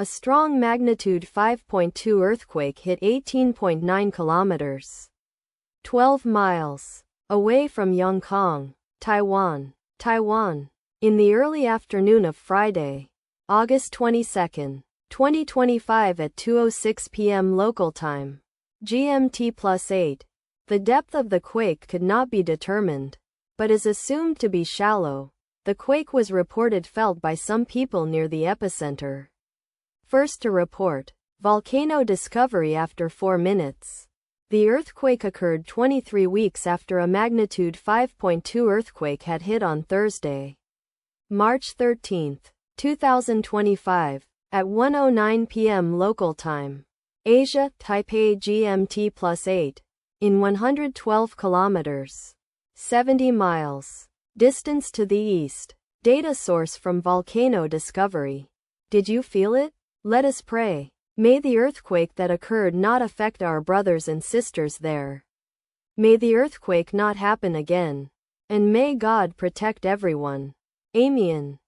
A strong magnitude 5.2 earthquake hit 18.9 kilometers, 12 miles, away from Yongkang, Taiwan, in the early afternoon of Friday, August 22, 2025 at 2:06 p.m. local time, GMT+8. The depth of the quake could not be determined, but is assumed to be shallow. The quake was reported felt by some people near the epicenter. First to report, volcano discovery after 4 minutes. The earthquake occurred 23 weeks after a magnitude 5.2 earthquake had hit on Thursday, March 13, 2025, at 1:09 p.m. local time, Asia, Taipei GMT+8, in 112 kilometers, 70 miles, distance to the east. Data source from volcano discovery. Did you feel it? Let us pray. May the earthquake that occurred not affect our brothers and sisters there. May the earthquake not happen again. And may God protect everyone. Amen.